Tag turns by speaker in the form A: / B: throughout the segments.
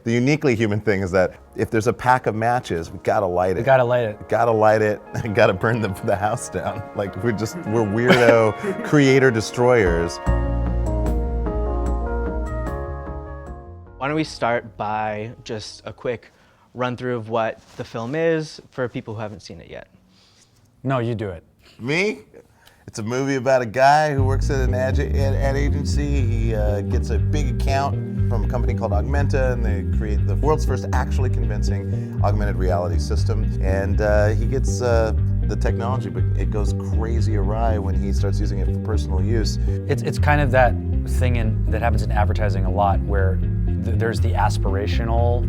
A: The uniquely human thing is that if there's a pack of matches, we gotta light it.
B: We gotta light it.
A: Gotta light it and gotta burn the house down. Like we're weirdo creator destroyers.
C: Why don't we start by just a quick run through of what the film is for people who haven't seen it yet.
B: No, you do it.
A: Me? It's a movie about a guy who works at an ad agency. He gets a big account from a company called Augmented, and they create the world's first actually convincing augmented reality system. And he gets the technology, but it goes crazy awry when he starts using it for personal use.
B: It's kind of that thing that happens in advertising a lot, where there's the aspirational,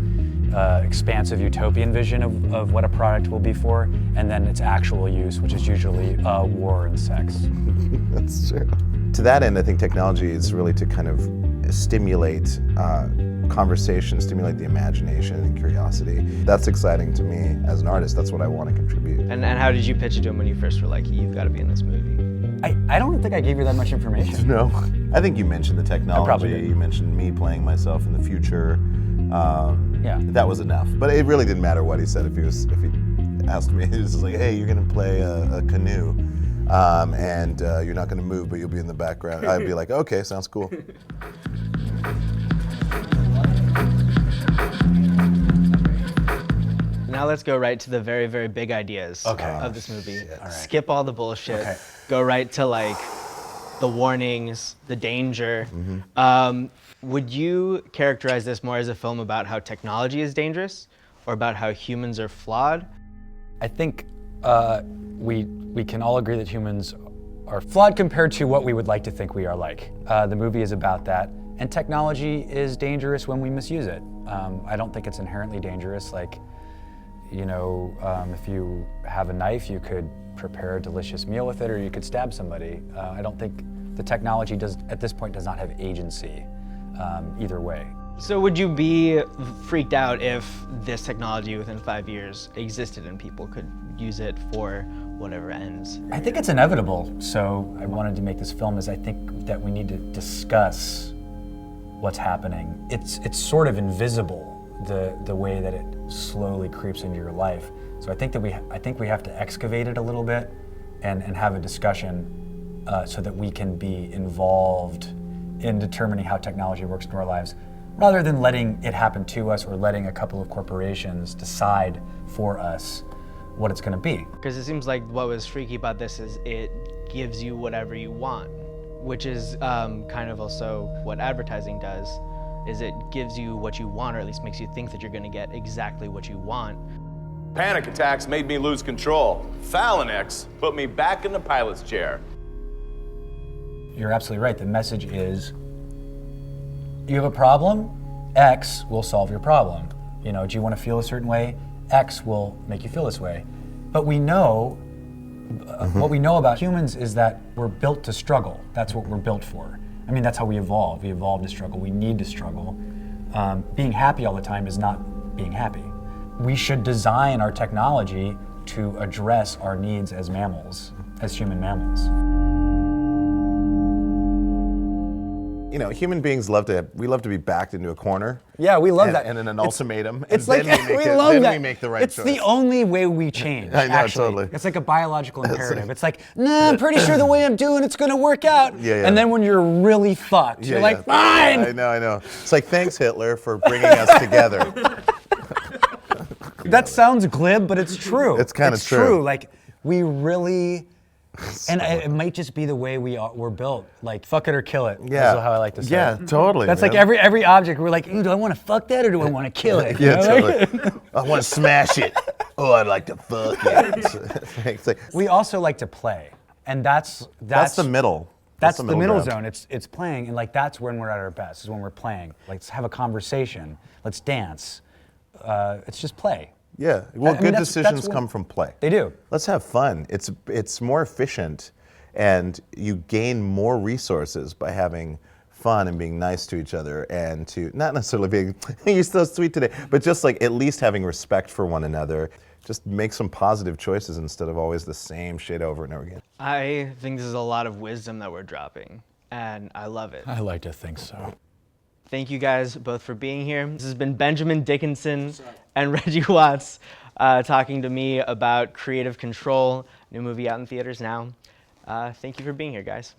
B: expansive utopian vision of what a product will be for, and then its actual use, which is usually war and sex.
A: That's true. To that end, I think technology is really to kind of stimulate conversation, stimulate the imagination and curiosity. That's exciting to me as an artist. That's what I want to contribute.
C: And how did you pitch it to him when you first were like, you've got to be in this movie?
B: I don't think I gave you that much information.
A: No. I think you mentioned the technology.
B: I probably did.
A: You mentioned me playing myself in the future.
B: Yeah.
A: That was enough. But it really didn't matter what he said. If he asked me, he was just like, hey, you're going to play a canoe. And you're not going to move, but you'll be in the background. I'd be like, okay, sounds cool.
C: Now let's go right to the very, very big ideas of this movie.
A: All right.
C: Skip all the bullshit.
B: Okay.
C: Go right to like the warnings, the danger. Would you characterize this more as a film about how technology is dangerous or about how humans are flawed?
B: I think we can all agree that humans are flawed compared to what we would like to think we are like. The movie is about that, and technology is dangerous when we misuse it. I don't think it's inherently dangerous. Like, you know, if you have a knife, you could prepare a delicious meal with it, or you could stab somebody. I don't think the technology at this point does not have agency either way.
C: So would you be freaked out if this technology within 5 years existed and people could use it for whatever ends?
B: I think it's inevitable. So I wanted to make this film is I think that we need to discuss what's happening. It's sort of invisible, the way that it slowly creeps into your life. So I think we have to excavate it a little bit and have a discussion so that we can be involved in determining how technology works in our lives, rather than letting it happen to us or letting a couple of corporations decide for us what it's going to be.
C: Because it seems like what was freaky about this is it gives you whatever you want, which is kind of also what advertising does, is it gives you what you want, or at least makes you think that you're going to get exactly what you want.
D: Panic attacks made me lose control. Phalanx put me back in the pilot's chair.
B: You're absolutely right. The message is, you have a problem, X will solve your problem. You know, do you want to feel a certain way? X will make you feel this way. But we know, what we know about humans is that we're built to struggle. That's what we're built for. I mean, that's how we evolved. We evolved to struggle. We need to struggle. Being happy all the time is not being happy. We should design our technology to address our needs as mammals, as human mammals.
A: You know, human beings love to be backed into a corner.
B: Yeah, we love that.
A: And an ultimatum.
B: It's
A: and
B: like,
A: then
B: we love that.
A: Then we make the right
B: it's
A: choice.
B: the only way we change,
A: I know,
B: actually.
A: totally.
B: It's like a biological imperative. It's like, nah, I'm pretty sure the way I'm doing it's gonna work out.
A: Yeah.
B: And then when you're really fucked, you're like, fine!
A: I know. It's like, thanks, Hitler, for bringing us together.
B: That sounds glib, but it's true.
A: It's kind of
B: It's
A: true.
B: Like, we really, and it might just be the way we're built. Like, fuck it or kill it.
A: Yeah.
B: That's how I like to say
A: Yeah,
B: it.
A: totally.
B: That's
A: man.
B: like every object, we're like, do I want to fuck that or do I want to kill it?
A: Yeah,
B: You know, like-
A: totally. I want to smash it. Oh, I'd like to fuck it. It's like,
B: We also like to play, and that's
A: the middle.
B: That's the middle
A: ground.
B: zone. It's playing, and like that's when we're at our best. Is when we're playing. Let's have a conversation. Let's dance. It's just play.
A: Yeah. Well,
B: I mean,
A: good
B: that's
A: decisions
B: what-
A: come from play.
B: They do.
A: Let's have fun. It's more efficient, and you gain more resources by having fun and being nice to each other, and to not necessarily being you're so sweet today, but just like at least having respect for one another. Just make some positive choices instead of always the same shit over and over again.
C: I think this is a lot of wisdom that we're dropping, and I love it.
B: I like to think so.
C: Thank you guys both for being here. This has been Benjamin Dickinson and Reggie Watts talking to me about Creative Control, new movie out in theaters now. Thank you for being here, guys.